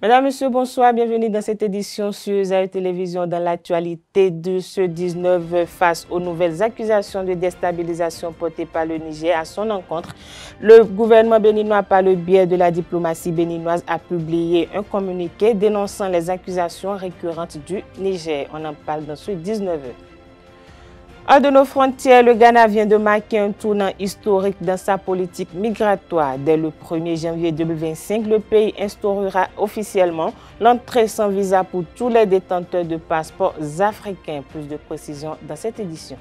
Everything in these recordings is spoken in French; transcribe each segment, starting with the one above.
Mesdames, Messieurs, bonsoir. Bienvenue dans cette édition sur Zaïre Télévision dans l'actualité de ce 19 face aux nouvelles accusations de déstabilisation portées par le Niger à son encontre. Le gouvernement béninois, par le biais de la diplomatie béninoise, a publié un communiqué dénonçant les accusations récurrentes du Niger. On en parle dans ce 19. Hors de nos frontières, le Ghana vient de marquer un tournant historique dans sa politique migratoire. Dès le 1er janvier 2025, le pays instaurera officiellement l'entrée sans visa pour tous les détenteurs de passeports africains. Plus de précisions dans cette édition.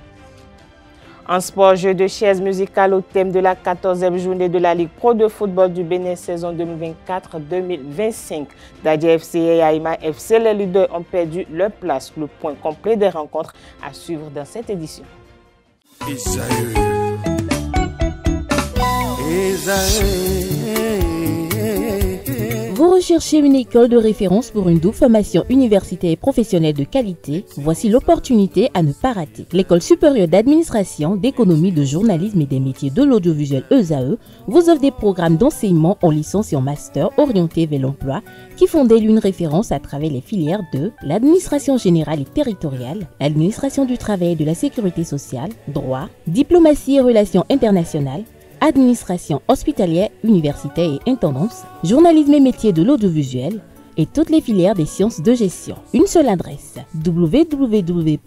En sport, jeu de chaises musicales au thème de la 14e journée de la Ligue Pro de football du Bénin saison 2024-2025. Dadja FC et Aïma FC, les leaders ont perdu leur place. Le point complet des rencontres à suivre dans cette édition. Vous recherchez une école de référence pour une double formation universitaire et professionnelle de qualité? Voici l'opportunité à ne pas rater. L'École supérieure d'administration, d'économie, de journalisme et des métiers de l'audiovisuel ESAE vous offre des programmes d'enseignement en licence et en master orientés vers l'emploi qui font d'elle une référence à travers les filières de l'administration générale et territoriale, l'administration du travail et de la sécurité sociale, droit, diplomatie et relations internationales, administration hospitalière, universitaire et intendance, journalisme et métiers de l'audiovisuel et toutes les filières des sciences de gestion. Une seule adresse, www.esae.bj.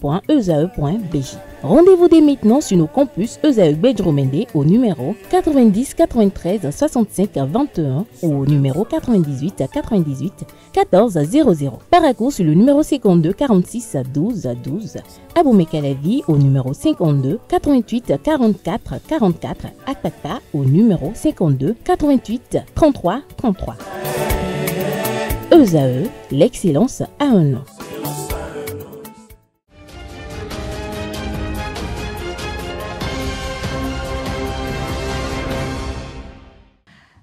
Rendez-vous dès maintenant sur nos campus ESAE Bedjromende au numéro 90 93 65 21 ou au numéro 98 98 14 00. Paracourt sur le numéro 52 46 12 12. Aboumé-Calavi au numéro 52 88 44 44. Akpata au numéro 52 88 33 33. ESAE, l'excellence à un nom.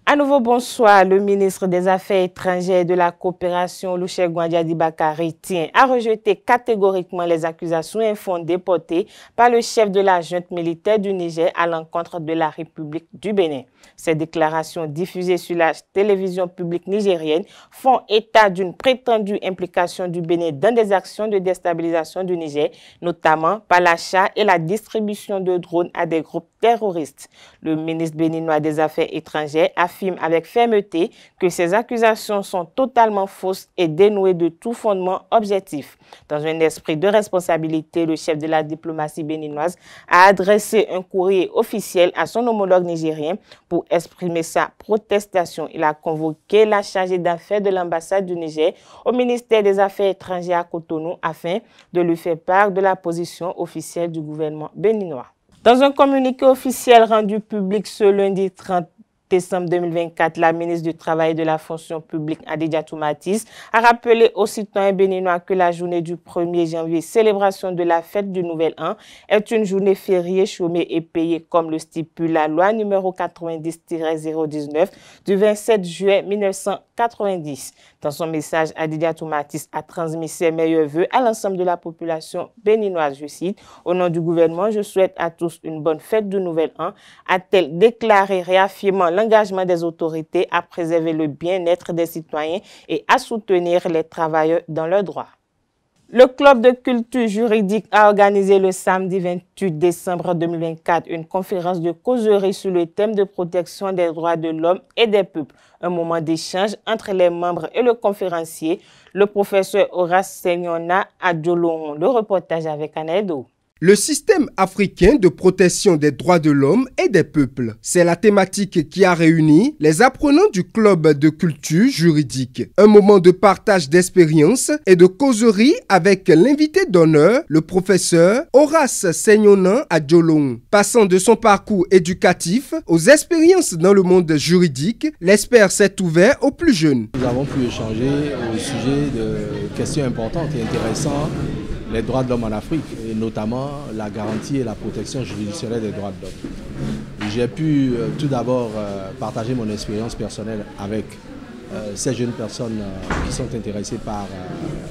À nouveau, bonsoir. Le ministre des Affaires étrangères et de la coopération, Olusegun Adiabakari, tient à rejeter catégoriquement les accusations infondées portées par le chef de la junte militaire du Niger à l'encontre de la République du Bénin. Ces déclarations diffusées sur la télévision publique nigérienne font état d'une prétendue implication du Bénin dans des actions de déstabilisation du Niger, notamment par l'achat et la distribution de drones à des groupes terroristes. Le ministre béninois des Affaires étrangères affirme avec fermeté que ces accusations sont totalement fausses et dénuées de tout fondement objectif. Dans un esprit de responsabilité, le chef de la diplomatie béninoise a adressé un courrier officiel à son homologue nigérien pour exprimer sa protestation. Il a convoqué la chargée d'affaires de l'ambassade du Niger au ministère des Affaires étrangères à Cotonou afin de lui faire part de la position officielle du gouvernement béninois. Dans un communiqué officiel rendu public ce lundi 30 décembre 2024, la ministre du Travail et de la Fonction publique, Adidiatou Matisse, a rappelé aux citoyens béninois que la journée du 1er janvier, célébration de la fête du Nouvel An, est une journée fériée, chômée et payée comme le stipule la loi numéro 90-019 du 27 juillet 1990. Dans son message, Adidiatou Matisse a transmis ses meilleurs vœux à l'ensemble de la population béninoise. Je cite, « Au nom du gouvernement, je souhaite à tous une bonne fête du Nouvel An », a-t-elle déclaré, réaffirmant l'engagement des autorités à préserver le bien-être des citoyens et à soutenir les travailleurs dans leurs droits. Le club de culture juridique a organisé le samedi 28 décembre 2024 une conférence de causerie sur le thème de protection des droits de l'homme et des peuples. Un moment d'échange entre les membres et le conférencier, le professeur Horace Segnona Adjolong. Le reportage avec Anedo. Le système africain de protection des droits de l'homme et des peuples, c'est la thématique qui a réuni les apprenants du club de culture juridique. Un moment de partage d'expériences et de causerie avec l'invité d'honneur, le professeur Horace Segnona Adjolong. Passant de son parcours éducatif aux expériences dans le monde juridique, l'expert s'est ouvert aux plus jeunes. Nous avons pu échanger au sujet de questions importantes et intéressantes, les droits de l'homme en Afrique, et notamment la garantie et la protection juridictionnelle des droits de l'homme. J'ai pu tout d'abord partager mon expérience personnelle avec ces jeunes personnes qui sont intéressées par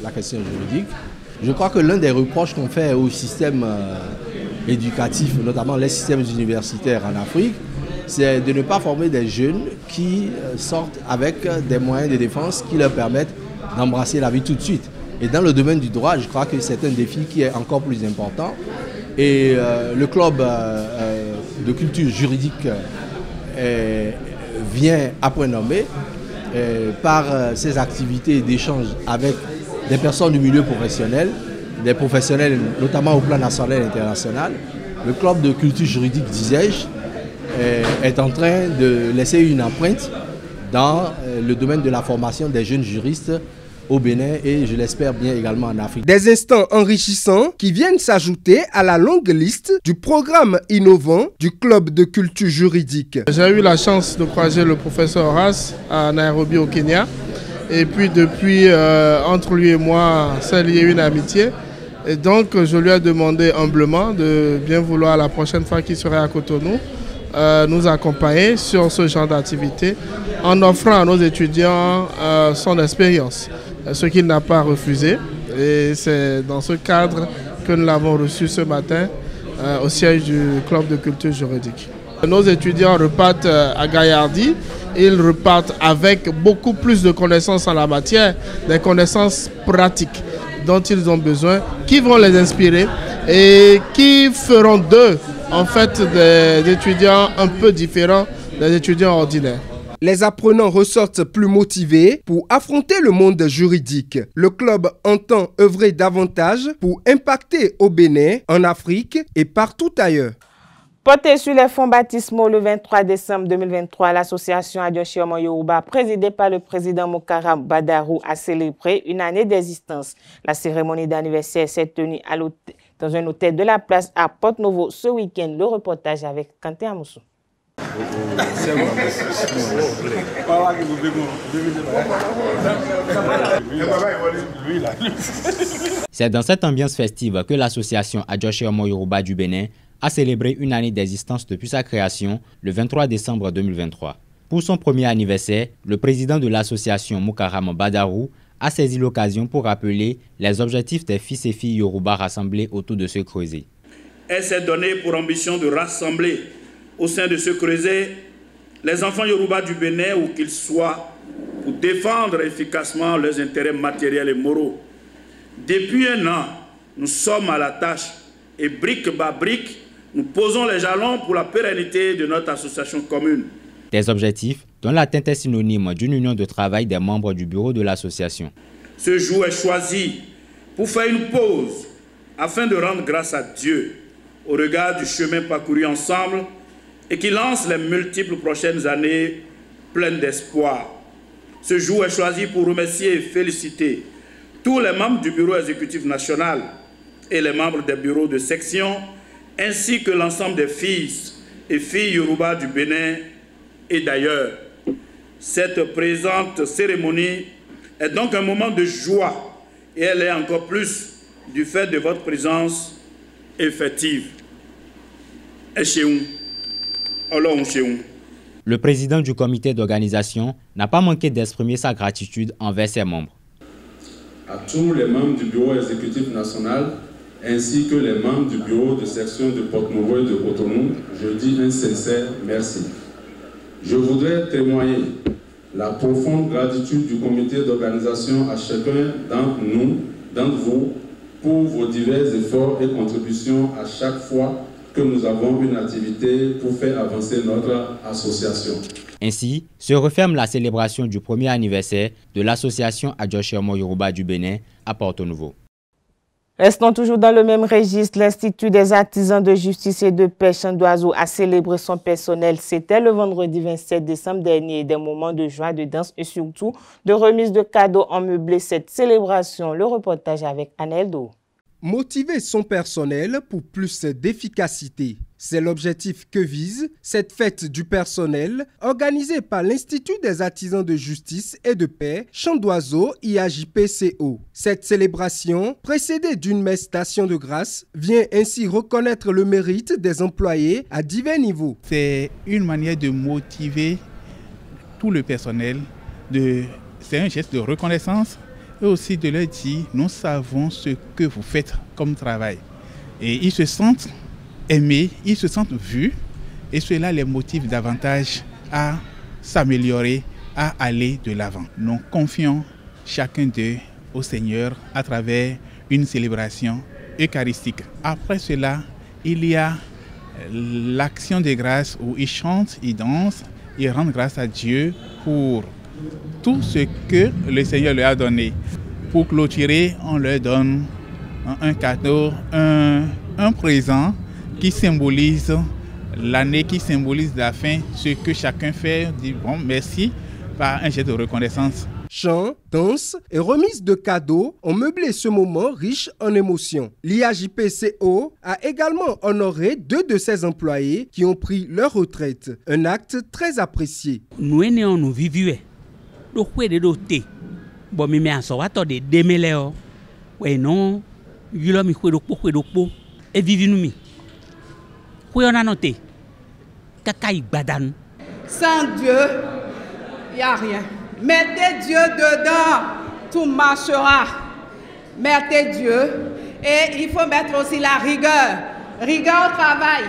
la question juridique. Je crois que l'un des reproches qu'on fait au système éducatif, notamment les systèmes universitaires en Afrique, c'est de ne pas former des jeunes qui sortent avec des moyens de défense qui leur permettent d'embrasser la vie tout de suite. Et dans le domaine du droit, je crois que c'est un défi qui est encore plus important. Et le club de culture juridique vient à point nommé par ses activités d'échange avec des personnes du milieu professionnel, des professionnels notamment au plan national et international. Le club de culture juridique, disais-je, est en train de laisser une empreinte dans le domaine de la formation des jeunes juristes au Bénin et je l'espère bien également en Afrique. Des instants enrichissants qui viennent s'ajouter à la longue liste du programme innovant du club de culture juridique. J'ai eu la chance de croiser le professeur Horace à Nairobi au Kenya et puis depuis entre lui et moi s'est liée une amitié et donc je lui ai demandé humblement de bien vouloir la prochaine fois qu'il serait à Cotonou nous accompagner sur ce genre d'activité en offrant à nos étudiants son expérience. Ce qu'il n'a pas refusé. Et c'est dans ce cadre que nous l'avons reçu ce matin au siège du club de culture juridique. Nos étudiants repartent à Gaillardy. Ils repartent avec beaucoup plus de connaissances en la matière, des connaissances pratiques dont ils ont besoin, qui vont les inspirer et qui feront d'eux en fait des étudiants un peu différents des étudiants ordinaires. Les apprenants ressortent plus motivés pour affronter le monde juridique. Le club entend œuvrer davantage pour impacter au Bénin, en Afrique et partout ailleurs. Porté sur les fonds baptismaux le 23 décembre 2023, l'association Adjochiomon Yoruba, présidée par le président Mukaram Badarou, a célébré une année d'existence. La cérémonie d'anniversaire s'est tenue dans un hôtel de la place à Porte-Novo ce week-end. Le reportage avec Kanté Amoussou. C'est dans cette ambiance festive que l'association Adjochiomon Yoruba du Bénin a célébré une année d'existence depuis sa création le 23 décembre 2023. Pour son premier anniversaire, le président de l'association Mukaram Badarou a saisi l'occasion pour rappeler les objectifs des fils et filles Yoruba rassemblés autour de ce creuset. Elle s'est donnée pour ambition de rassembler au sein de ce creuset les enfants Yoruba du Bénin où qu'ils soient pour défendre efficacement leurs intérêts matériels et moraux. Depuis un an, nous sommes à la tâche et brique par brique, nous posons les jalons pour la pérennité de notre association commune. Des objectifs dont l'atteinte est synonyme d'une union de travail des membres du bureau de l'association. Ce jour est choisi pour faire une pause afin de rendre grâce à Dieu au regard du chemin parcouru ensemble et qui lance les multiples prochaines années pleines d'espoir. Ce jour est choisi pour remercier et féliciter tous les membres du bureau exécutif national et les membres des bureaux de section, ainsi que l'ensemble des fils et filles Yoruba du Bénin et d'ailleurs. Cette présente cérémonie est donc un moment de joie et elle est encore plus du fait de votre présence effective. Le président du comité d'organisation n'a pas manqué d'exprimer sa gratitude envers ses membres. À tous les membres du bureau exécutif national ainsi que les membres du bureau de section de Porte-Novo et de Cotonou, je dis un sincère merci. Je voudrais témoigner la profonde gratitude du comité d'organisation à chacun d'entre vous, pour vos divers efforts et contributions à chaque fois que nous avons une activité pour faire avancer notre association. Ainsi se referme la célébration du premier anniversaire de l'association Adjochiomon Yoruba du Bénin à Porto-Novo. Restons toujours dans le même registre. L'Institut des artisans de justice et de paix Chandoiseau a célébré son personnel. C'était le vendredi 27 décembre dernier. Des moments de joie, de danse et surtout de remise de cadeaux ont meublé cette célébration. Le reportage avec Anel Do. Motiver son personnel pour plus d'efficacité. C'est l'objectif que vise cette fête du personnel organisée par l'Institut des artisans de justice et de paix Chandoiseau IAJPCO. Cette célébration, précédée d'une messe d'action de grâce, vient ainsi reconnaître le mérite des employés à divers niveaux. C'est une manière de motiver tout le personnel, c'est un geste de reconnaissance et aussi de leur dire nous savons ce que vous faites comme travail. Et ils se sentent aimés, ils se sentent vus Et cela les motive davantage à s'améliorer, à aller de l'avant. Nous confions chacun d'eux au Seigneur à travers une célébration eucharistique. Après cela, il y a l'action de grâce où ils chantent, ils dansent, ils rendent grâce à Dieu pour tout ce que le Seigneur leur a donné. Pour clôturer, on leur donne un cadeau, un présent qui symbolise l'année, qui symbolise la fin, ce que chacun fait, dit bon merci par un geste de reconnaissance. Chants, danses et remises de cadeaux ont meublé ce moment riche en émotions. L'IAJPCO a également honoré 2 de ses employés qui ont pris leur retraite. Un acte très apprécié. Nous vivions. Nous bon, mais en soi, de démêler. Oui, non. Et vivons-nous. Oui, on a noté. Sans Dieu, il n'y a rien. Mettez Dieu dedans, tout marchera. Mettez Dieu. Et il faut mettre aussi la rigueur. Rigueur au travail.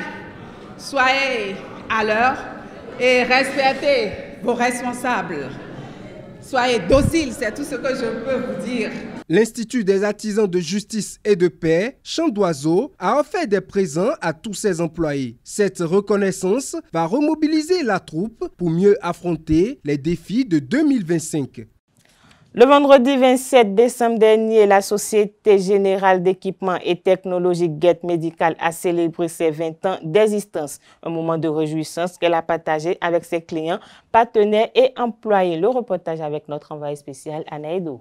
Soyez à l'heure et respectez vos responsables. Soyez dociles, c'est tout ce que je peux vous dire. L'Institut des artisans de justice et de paix, Chant d'Oiseau, a offert des présents à tous ses employés. Cette reconnaissance va remobiliser la troupe pour mieux affronter les défis de 2025. Le vendredi 27 décembre dernier, la Société Générale d'Équipement et Technologie Get Medical a célébré ses 20 ans d'existence. Un moment de réjouissance qu'elle a partagé avec ses clients, partenaires et employés. Le reportage avec notre envoyé spécial, Anaïdo.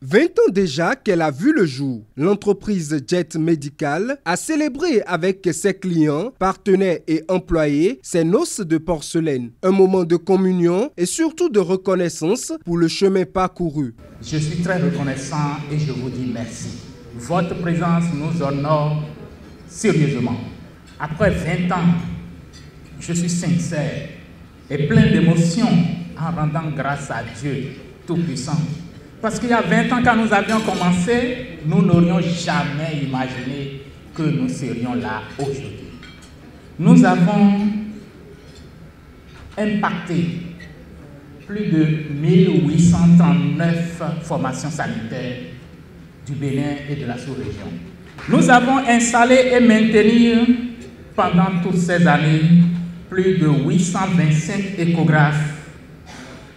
20 ans déjà qu'elle a vu le jour. L'entreprise Jet Medical a célébré avec ses clients, partenaires et employés ses noces de porcelaine. Un moment de communion et surtout de reconnaissance pour le chemin parcouru. Je suis très reconnaissant et je vous dis merci. Votre présence nous honore sérieusement. Après 20 ans, je suis sincère et plein d'émotion en rendant grâce à Dieu Tout-Puissant. Parce qu'il y a 20 ans, quand nous avions commencé, nous n'aurions jamais imaginé que nous serions là aujourd'hui. Nous avons impacté plus de 1839 formations sanitaires du Bénin et de la sous-région. Nous avons installé et maintenu pendant toutes ces années plus de 825 échographes,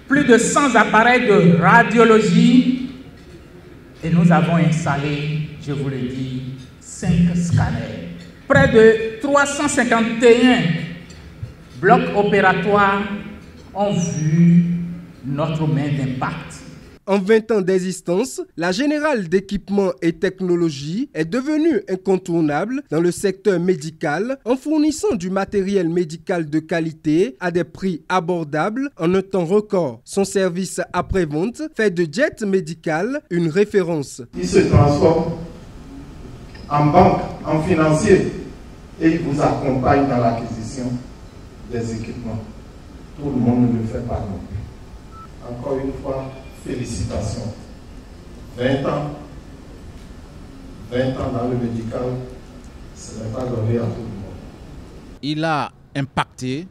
plus de 100 appareils de radiologie et nous avons installé, je vous le dis, 5 scanners. Près de 351 blocs opératoires ont vu notre main d'impact. En 20 ans d'existence, la Générale d'Équipement et Technologie est devenue incontournable dans le secteur médical en fournissant du matériel médical de qualité à des prix abordables en un temps record. Son service après-vente fait de Jet Medical une référence. Il se transforme en banque, en financier et il vous accompagne dans l'acquisition des équipements. Tout le monde ne le fait pas non plus. Encore une fois, félicitations. 20 ans dans le médical, ce n'est pas donné à tout le monde. Il a impacté,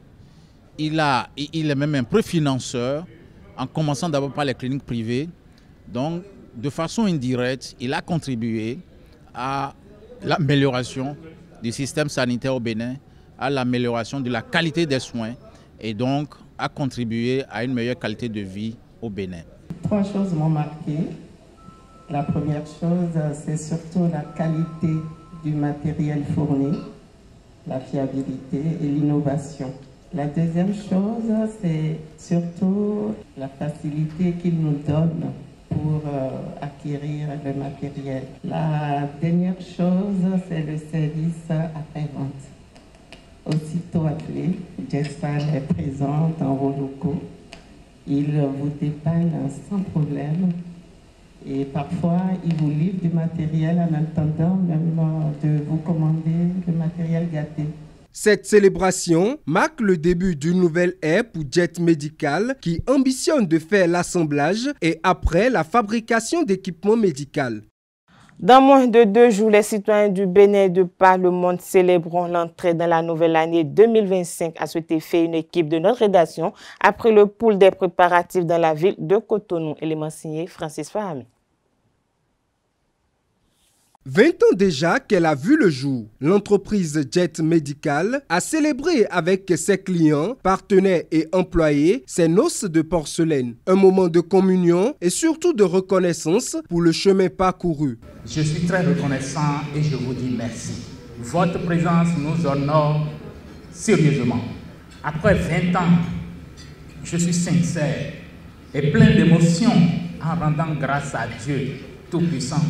il est même un préfinanceur, en commençant d'abord par les cliniques privées. Donc, de façon indirecte, il a contribué à l'amélioration du système sanitaire au Bénin, à l'amélioration de la qualité des soins et donc a contribué à une meilleure qualité de vie au Bénin. 3 choses m'ont marqué. La première chose, c'est surtout la qualité du matériel fourni, la fiabilité et l'innovation. La deuxième chose, c'est surtout la facilité qu'il nous donne pour acquérir le matériel. La dernière chose, c'est le service après-vente. Aussitôt appelé, Jessan est présent dans vos locaux. Il vous dépanne sans problème et parfois il vous livre du matériel en attendant même de vous commander le matériel gâté. Cette célébration marque le début d'une nouvelle ère pour Jet Medical qui ambitionne de faire l'assemblage et après la fabrication d'équipements médicaux. Dans moins de 2 jours, les citoyens du Bénin et de par le monde célébreront l'entrée dans la nouvelle année 2025. À cet effet, une équipe de notre rédaction a pris le pouls des préparatifs dans la ville de Cotonou. Élément signé Francis Fahami. 20 ans déjà qu'elle a vu le jour, l'entreprise Jet Medical a célébré avec ses clients, partenaires et employés ses noces de porcelaine. Un moment de communion et surtout de reconnaissance pour le chemin parcouru. Je suis très reconnaissant et je vous dis merci. Votre présence nous honore sérieusement. Après 20 ans, je suis sincère et plein d'émotions en rendant grâce à Dieu Tout-Puissant.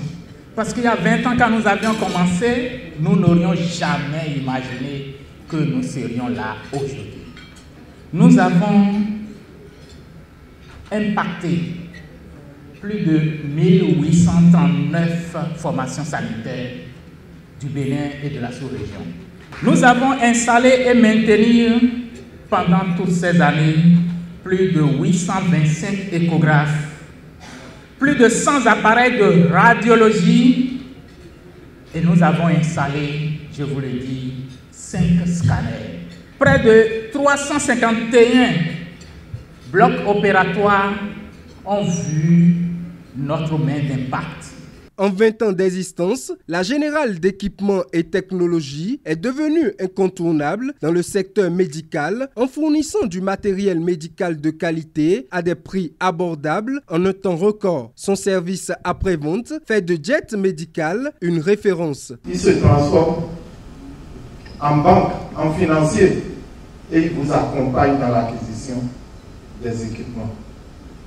Parce qu'il y a 20 ans, quand nous avions commencé, nous n'aurions jamais imaginé que nous serions là aujourd'hui. Nous avons impacté plus de 1839 formations sanitaires du Bénin et de la sous-région. Nous avons installé et maintenu pendant toutes ces années plus de 825 échographes, plus de 100 appareils de radiologie et nous avons installé, je vous le dis, 5 scanners. Près de 351 blocs opératoires ont vu notre main d'impact. En 20 ans d'existence, la Générale d'équipement et technologie est devenue incontournable dans le secteur médical en fournissant du matériel médical de qualité à des prix abordables en un temps record. Son service après-vente fait de Jet Medical une référence. Il se transforme en banque, en financier et il vous accompagne dans l'acquisition des équipements.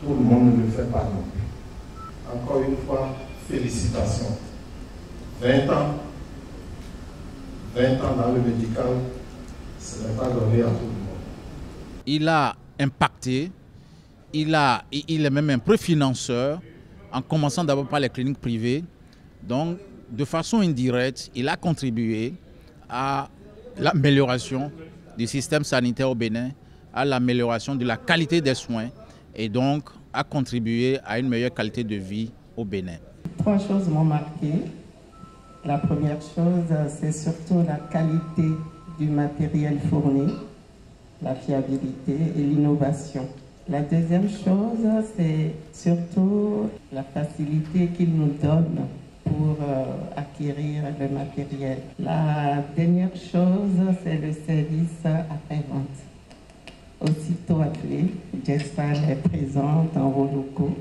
Tout le monde ne le fait pas non plus. Encore une fois, félicitations. 20 ans dans le médical, ce n'est pas donné à tout le monde. Il a impacté, il est même un préfinanceur, en commençant d'abord par les cliniques privées. Donc, de façon indirecte, il a contribué à l'amélioration du système sanitaire au Bénin, à l'amélioration de la qualité des soins et donc a contribué à une meilleure qualité de vie au Bénin. 3 choses m'ont marqué. La première chose, c'est surtout la qualité du matériel fourni, la fiabilité et l'innovation. La deuxième chose, c'est surtout la facilité qu'il nous donne pour acquérir le matériel. La dernière chose, c'est le service après-vente. Aussitôt appelé, Jessan est présent dans vos locaux.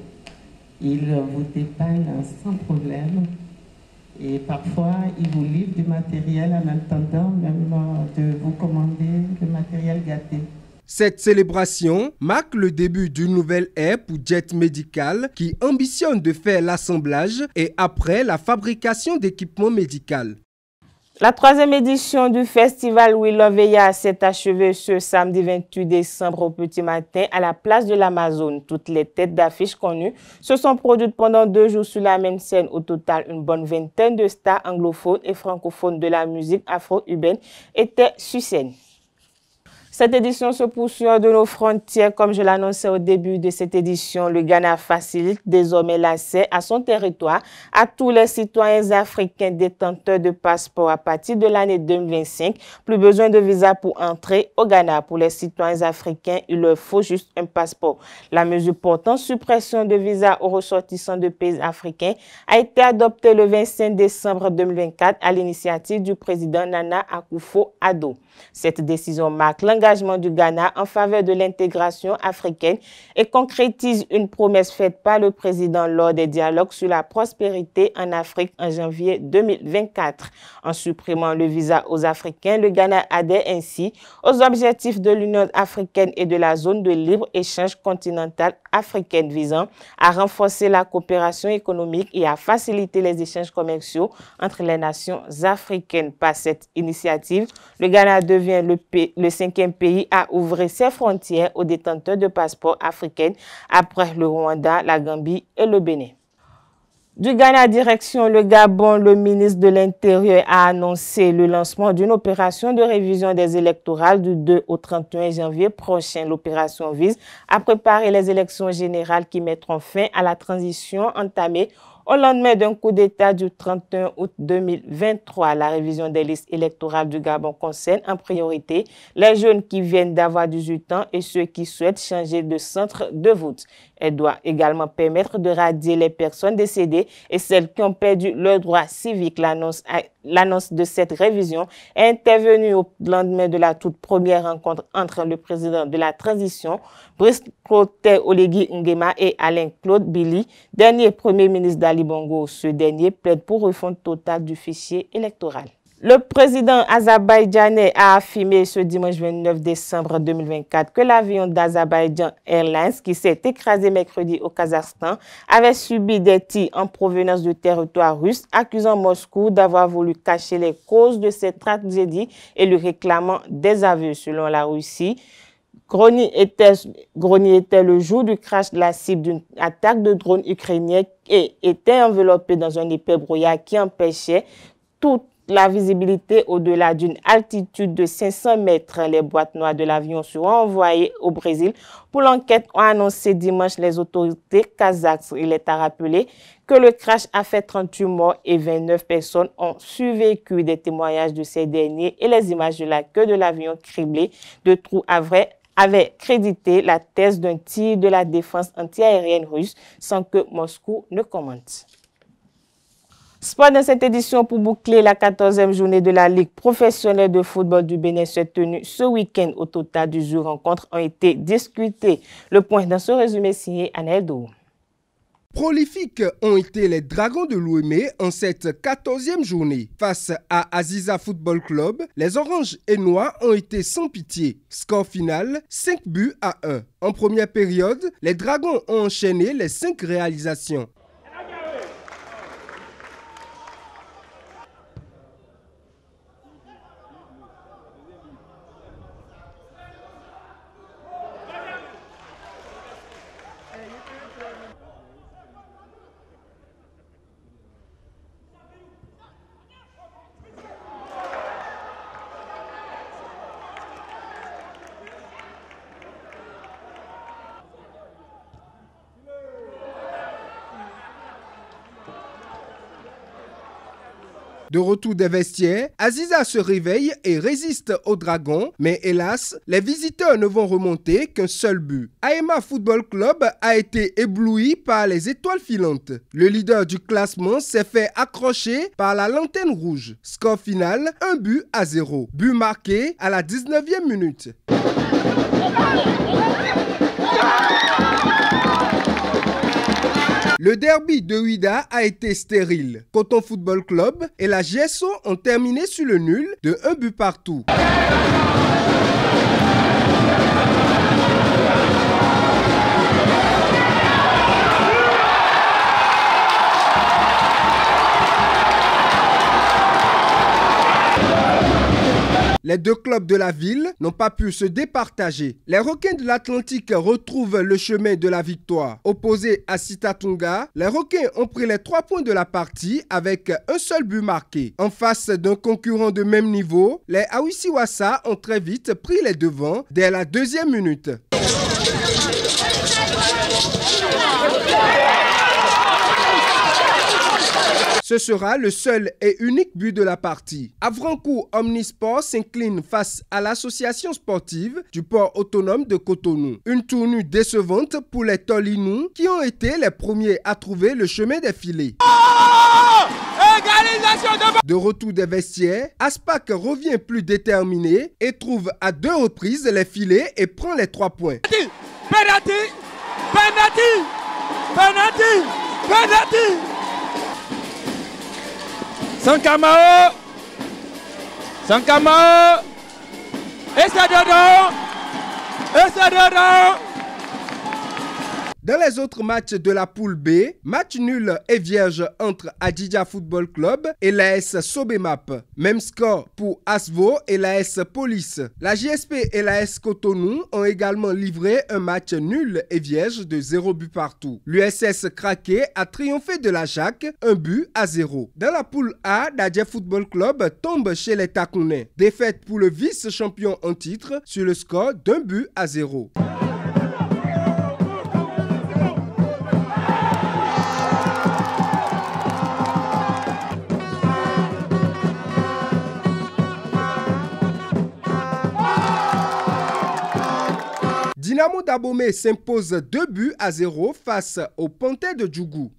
Il vous dépanne sans problème et parfois il vous livre du matériel en attendant même de vous commander le matériel gâté. Cette célébration marque le début d'une nouvelle ère pour Jet Medical qui ambitionne de faire l'assemblage et après la fabrication d'équipements médicaux. La 3e édition du festival We Love EYA s'est achevée ce samedi 28 décembre au petit matin à la place de l'Amazone. Toutes les têtes d'affiche connues se sont produites pendant 2 jours sur la même scène. Au total, une bonne vingtaine de stars anglophones et francophones de la musique afro-urbaine étaient sur scène. Cette édition se poursuit hors de nos frontières. Comme je l'annonçais au début de cette édition, le Ghana facilite désormais l'accès à son territoire à tous les citoyens africains détenteurs de passeports. À partir de l'année 2025, plus besoin de visa pour entrer au Ghana. Pour les citoyens africains, il leur faut juste un passeport. La mesure portant suppression de visa aux ressortissants de pays africains a été adoptée le 25 décembre 2024 à l'initiative du président Nana Akufo-Addo. Cette décision marque l'engagement du Ghana en faveur de l'intégration africaine et concrétise une promesse faite par le président lors des dialogues sur la prospérité en Afrique en janvier 2024. En supprimant le visa aux Africains, le Ghana adhère ainsi aux objectifs de l'Union africaine et de la zone de libre-échange continentale africaine visant à renforcer la coopération économique et à faciliter les échanges commerciaux entre les nations africaines. Par cette initiative, le Ghana devient le 5e pays à ouvrir ses frontières aux détenteurs de passeports africains après le Rwanda, la Gambie et le Bénin. Du Ghana direction le Gabon, le ministre de l'Intérieur a annoncé le lancement d'une opération de révision des électorales du 2 au 31 janvier prochain. L'opération vise à préparer les élections générales qui mettront fin à la transition entamée Au lendemain d'un coup d'État du 31 août 2023, la révision des listes électorales du Gabon concerne en priorité les jeunes qui viennent d'avoir 18 ans et ceux qui souhaitent changer de centre de vote. Elle doit également permettre de radier les personnes décédées et celles qui ont perdu leurs droits civiques. L'annonce de cette révision est intervenue au lendemain de la toute première rencontre entre le président de la transition, Brice Clotaire Oligui Nguema, et Alain-Claude Billy, dernier premier ministre d'Ali Bongo. Ce dernier plaide pour refonte totale du fichier électoral. Le président azerbaïdjanais a affirmé ce dimanche 29 décembre 2024 que l'avion d'Azerbaïdjan Airlines qui s'est écrasé mercredi au Kazakhstan avait subi des tirs en provenance du territoire russe, accusant Moscou d'avoir voulu cacher les causes de cette tragédie et lui réclamant des aveux. Selon la Russie, Grozny était le jour du crash de la cible d'une attaque de drone ukrainien et était enveloppé dans un épais brouillard qui empêchait toute la visibilité au-delà d'une altitude de 500 mètres. Les boîtes noires de l'avion seront envoyées au Brésil pour l'enquête, ont annoncé dimanche les autorités kazakhs. Il est à rappeler que le crash a fait 38 morts et 29 personnes ont survécu. Des témoignages de ces derniers et les images de la queue de l'avion criblée de trous avaient crédité la thèse d'un tir de la défense antiaérienne russe sans que Moscou ne commente. Sport dans cette édition pour boucler la 14e journée de la Ligue professionnelle de football du Bénin s'est tenue ce week-end. Au total, 18 rencontres ont été discutées. Le point dans ce résumé signé Anaël Dou. Prolifiques ont été les Dragons de l'Ouémé en cette 14e journée. Face à Aziza Football Club, les Oranges et Noirs ont été sans pitié. Score final, 5-1. En première période, les Dragons ont enchaîné les 5 réalisations. De retour des vestiaires, Aziza se réveille et résiste aux Dragons, mais hélas, les visiteurs ne vont remonter qu'un seul but. Aema Football Club a été ébloui par les étoiles filantes. Le leader du classement s'est fait accrocher par la lanterne rouge. Score final, 1-0. But marqué à la 19e minute. Le derby de Ouida a été stérile. Coton Football Club et la GSO ont terminé sur le nul de 1-1. Les deux clubs de la ville n'ont pas pu se départager. Les Requins de l'Atlantique retrouvent le chemin de la victoire. Opposés à Sitatunga, les Requins ont pris les 3 points de la partie avec un seul but marqué. En face d'un concurrent de même niveau, les Awisiwasa ont très vite pris les devants dès la 2e minute. Ce sera le seul et unique but de la partie. Avrancourt Omnisport s'incline face à l'association sportive du port autonome de Cotonou. Une tournure décevante pour les Tolinous qui ont été les premiers à trouver le chemin des filets. De retour des vestiaires, Aspac revient plus déterminé et trouve à 2 reprises les filets et prend les 3 points. Penalty! Sankamao, et c'est dedans. Dans les autres matchs de la poule B, match nul et vierge entre Adidja Football Club et l'AS Sobemap. Même score pour Asvo et l'AS Police. La JSP et l'AS Cotonou ont également livré un match nul et vierge de 0 but partout. L'USS Craqué a triomphé de la Jacques, 1-0. Dans la poule A, Dadja Football Club tombe chez les Takounais. Défaite pour le vice-champion en titre sur le score d'1-0. Dynamo d'Abomey s'impose 2-0 face au Panthères de Djougou.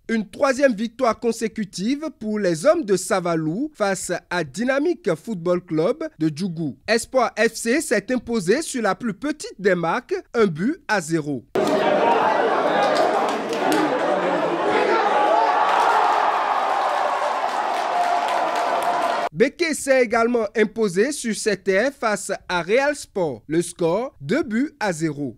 Une troisième victoire consécutive pour les hommes de Savalou face à Dynamique Football Club de Djougou. Espoir FC s'est imposé sur la plus petite des marques, 1-0. Béké s'est également imposé sur CTR face à Real Sport. Le score, 2-0.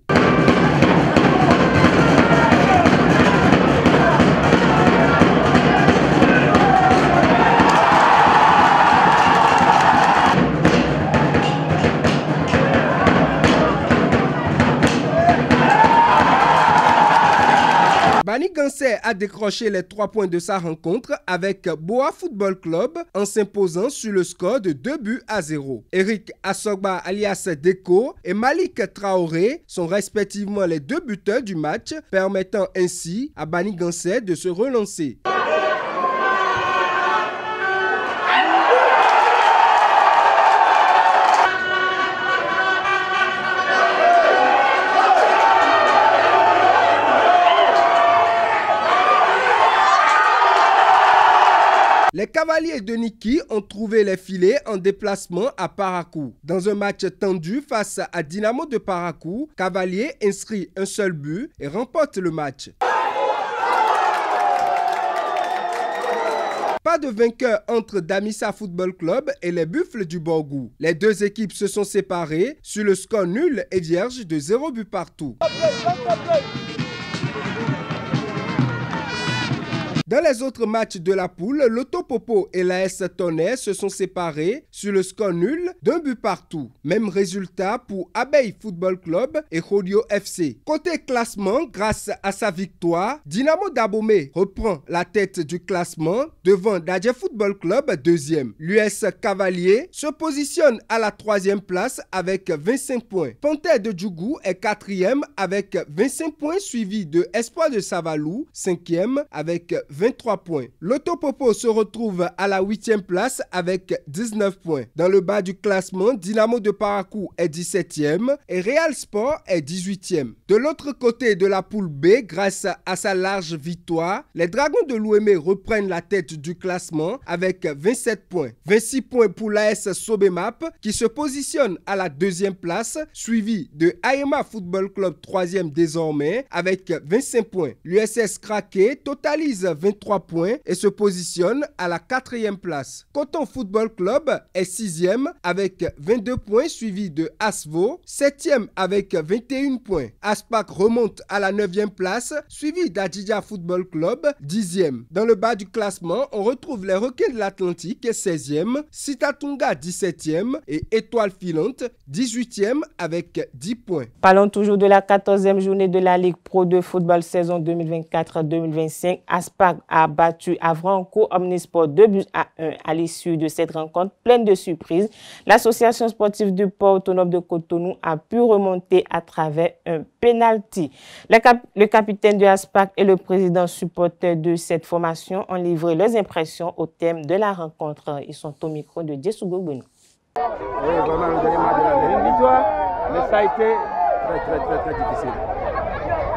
Bani Gansé a décroché les 3 points de sa rencontre avec Boa Football Club en s'imposant sur le score de 2-0. Eric Assogba alias Deco et Malik Traoré sont respectivement les 2 buteurs du match, permettant ainsi à Bani Gansé de se relancer. Les Cavaliers de Niki ont trouvé les filets en déplacement à Parakou. Dans un match tendu face à Dynamo de Parakou, Cavalier inscrit un seul but et remporte le match. Pas de vainqueur entre Damissa Football Club et les Buffles du Borgou. Les deux équipes se sont séparées sur le score nul et vierge de 0 but partout. Dans les autres matchs de la poule, l'Autopopo et l'AS Tonnerre se sont séparés sur le score nul d'1 but partout. Même résultat pour Abeille Football Club et Rodio FC. Côté classement, grâce à sa victoire, Dynamo d'Abomey reprend la tête du classement devant Dadje Football Club 2e. L'US Cavalier se positionne à la 3e place avec 25 points. Panthères de Djougou est 4e avec 25 points suivi de Espoir de Savalou 5e avec 23 points. L'Autopopo se retrouve à la 8e place avec 19 points. Dans le bas du classement, Dynamo de Parakou est 17e et Real Sport est 18e. De l'autre côté de la poule B, grâce à sa large victoire, les Dragons de l'Ouémé reprennent la tête du classement avec 27 points. 26 points pour l'AS Sobemap qui se positionne à la 2e place, suivi de Aema Football Club 3e désormais avec 25 points. L'USS Kraké totalise 23 points et se positionne à la 4e place. Coton Football Club est 6e avec 22 points suivi de Asvo, 7e avec 21 points. Aspac remonte à la 9e place suivi d'Adjidja Football Club 10e. Dans le bas du classement, on retrouve les Requins de l'Atlantique 16e, Sitatunga 17e et Étoile Filante 18e avec 10 points. Parlons toujours de la 14e journée de la Ligue Pro de football saison 2024-2025. Aspac a battu Avranco Omnisport 2-1 à l'issue de cette rencontre pleine de surprises. L'association sportive du port autonome de Cotonou a pu remonter à travers un penalty. Le capitaine de Aspac et le président supporter de cette formation ont livré leurs impressions au thème de la rencontre. Ils sont au micro de Djesougo Bounou. Oui, vraiment le dernier match de l'année. Une victoire, mais ça a été très difficile.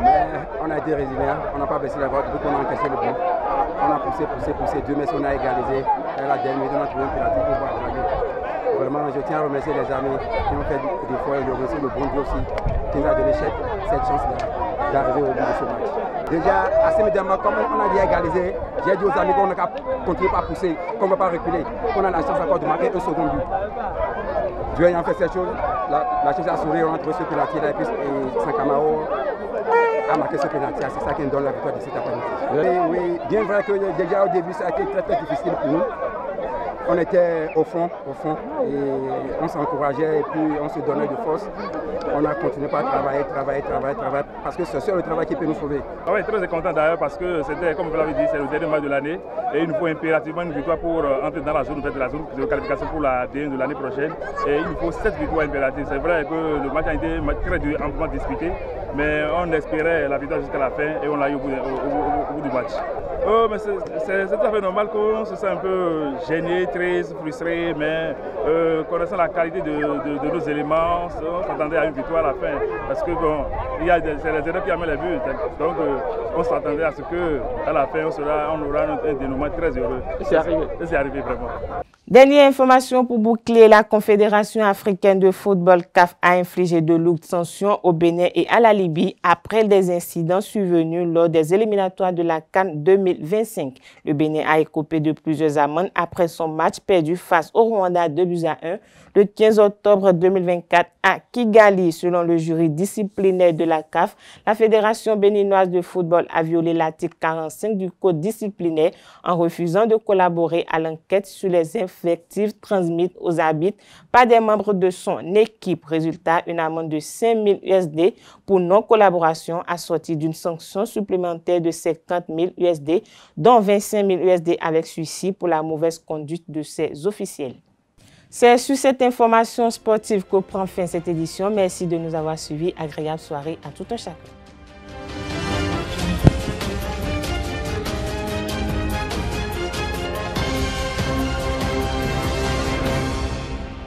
Mais on a été résilient, on n'a pas baissé la voix, vu qu'on a encaissé le but. On a poussé, Dieu merci, on a égalisé. Et à la dernière minute, on a trouvé une pénalité pour pouvoir gagner. Vraiment, je tiens à remercier les amis qui ont fait des fois, je remercie le bon Dieu aussi, qui nous a donné cette chance-là d'arriver au bout de ce match. Déjà, à ce moment, comme on a bien égalisé, j'ai dit aux amis qu'on n'a qu'à continuer à pousser, qu'on ne va pas reculer, qu'on a la chance encore de marquer un second but. Dieu ayant fait cette chose, la chose a souri entre ce pénalty-là et Sankamao a marqué ce pénalty. C'est ça qui nous donne la victoire de cet après-midi. Oui, bien vrai que déjà au début, ça a été très difficile pour nous. on était au fond, et on s'encourageait et puis on se donnait de force. On a continué par travailler, parce que c'est le travail qui peut nous sauver. Ah oui, très content d'ailleurs parce que c'était, comme vous l'avez dit, c'est le dernier match de l'année et il nous faut impérativement une victoire pour entrer dans la zone de qualification pour la D1 de l'année prochaine. Et il nous faut 7 victoires impératives. C'est vrai que le match a été très amplement disputé, mais on espérait la victoire jusqu'à la fin et on l'a eu au bout du match. Mais c'est tout à fait normal qu'on se sent un peu gêné, triste, frustré, mais connaissant la qualité de nos éléments, on s'attendait à une victoire à la fin. Parce que bon, c'est les élèves qui amènent les buts. Donc on s'attendait à ce qu'à la fin, on aura un dénouement très heureux. Et c'est arrivé vraiment. Dernière information pour boucler, la Confédération africaine de football CAF a infligé de lourdes sanctions au Bénin et à la Libye après des incidents survenus lors des éliminatoires de la CAN 2025. Le Bénin a écopé de plusieurs amendes après son match perdu face au Rwanda 2-1 le 15 octobre 2024 à Kigali. Selon le jury disciplinaire de la CAF, la Fédération béninoise de football a violé l'article 45 du code disciplinaire en refusant de collaborer à l'enquête sur les invectives transmises aux arbitres par des membres de son équipe. Résultat, une amende de 5 000 USD pour non-collaboration assortie d'une sanction supplémentaire de 50 000 USD, dont 25 000 USD avec sursis pour la mauvaise conduite de ses officiels. C'est sur cette information sportive que prend fin cette édition. Merci de nous avoir suivis. Agréable soirée à tout un chacun.